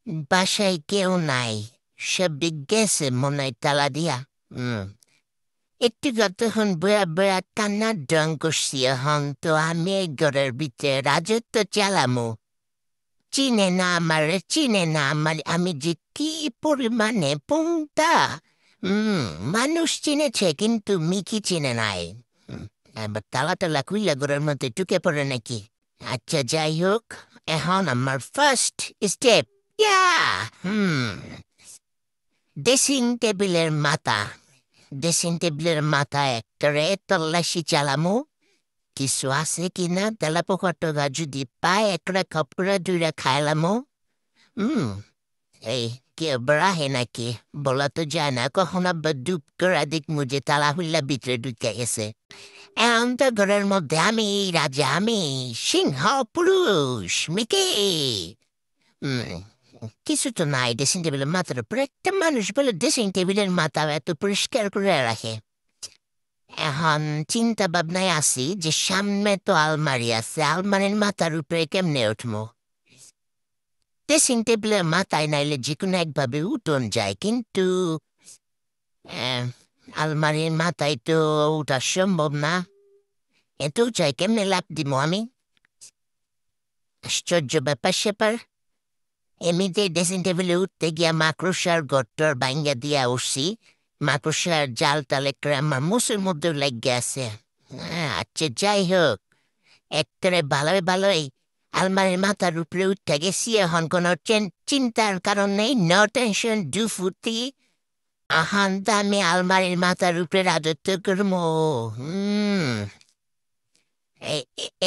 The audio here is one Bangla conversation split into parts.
বাসায় কেউ নাই, সব গেছে মনে হয় তালা দিয়া। একটু যতক্ষণ বয়া বয়া কান্নার ডং করছি, এখন তো আমি এই ঘরের ভিতরে রাজত্ব চালামো। চিনে না আমারে, চিনে না আমার, আমি যে কি পরিমাণে পুংটা। হুম মানুষ চিনেছে কিন্তু মিকি চিনে নাই। এবার তালা টালা খুইলা ঘরের মধ্যে ঢুকে পড়ে নাকি। আচ্ছা যাই হোক, এখন আমার ফার্স্ট স্টেপ। ইয়া হুম ড্রেসিং টেবিলের মাথা, ড্রেসিং টেবিলের মাথায় একটা তল্লাশি চালামু, কিছু আছে কিনা তেলা পোকা টোকা যদি পায় একটা কাপড়া দুইরা খাইলামো। হুম এই কেউ বেড়াহে নাকি বলা তো যায় না, কখন আবার ডুব করে দিক মুজে তালা হুল্লা ভিতরে ঢুকে গেছে। এখন তো ঘরের মধ্যে আমি রাজা, আমি সিংহ পুরুষ মিকি। হুম কিছু তো নাই ড্রেসিং টেবিলের মাথার উপরে, একটা মানুষ বলে ড্রেসিং টেবিলের মাথা এত পরিষ্কার করে রাখে। এখন চিন্তা ভাবনায় আছি যে সামনে তো আলমারি আছে, আলমারির মাথার উপরে কেমনে উঠবো। ড্রেসিং টেবিলের মাথায় নাইলে যে কোনো একভাবে উঠোন যায়, কিন্তু আহ, আলমারির মাথায় তো উঠা সম্ভব না। এত চাই কেমনে লাভ দিব আমি, আশ্চর্য ব্যাপার স্যাপার। এমনিতে ড্রেসিং টেবিলে উঠতে গিয়া মাকড়সার গট্টর বাইঙ্গা দিয়া উঠছি, মাকড়সার জাল টালে করে আমার মুসের মধ্যে লেগে আছে। আচ্ছা যাই হোক, একটারে ভালোই ভালোই আলমারির মাথার উপরে উঠতে গেছি, এখন কোনো চিন্তার কারণ নেই, নো টেনশন ডু ফুর্তি। আহান তো আমি আলমারির মাথার উপরে রাজত্ব করবো। হুম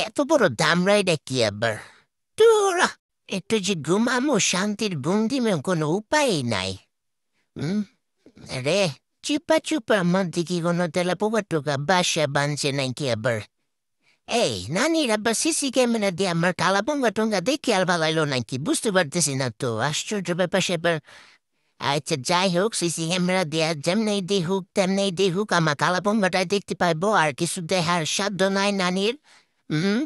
এত বড় দামরাই কি আবার। তোরা একটু যে ঘুমামো শান্তির ঘুম দিমে কোনো উপায় নাই। হুম রে চুপা চুপা মধ্যে কি কোনো তেলা পোকা টোকা বাসা বানছে নাকি আবার। এই নানির আবার সিসি ক্যামেরা দিয়ে আমার কালা পঙ্গা টঙ্গা দেখে আর ভালাইলো নাকি বুঝতে পারতেছি না তো, আশ্চর্য ব্যাপার সেবার। আচ্ছা যাই হোক, সিসি ক্যামেরা দেয়া যেমনি দেখুক তেমনি দেখুক, আমার কালা পঙ্গাটাই দেখতে পাইবো, আর কিছু দেখার সাধ্য নাই নানির। হুম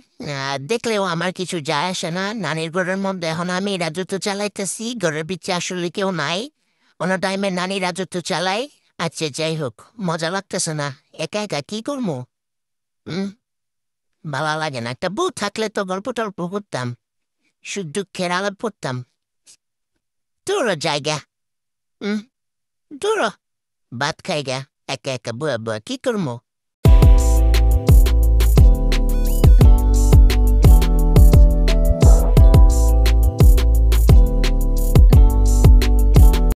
দেখলেও আমার কিছু যায় আসে না, নানির ঘরের মধ্যে এখন আমি রাজত্ব চালাইতেছি, ঘরের পিছিয়ে আসলে কেউ নাই, অন্য টাইমে নানি রাজত্ব চালাই। আচ্ছা যাই হোক, মজা লাগতেছে না, একা একা কি করবো। হুম ভালো লাগে না, একটা বউ থাকলে তো গল্প টল্প করতাম, সুখ দুঃখের আলাপ করতাম। তোর জায়গা। হুম দূর ভাত খাই গা, একা একা বুয়া বুয়া কি করবো।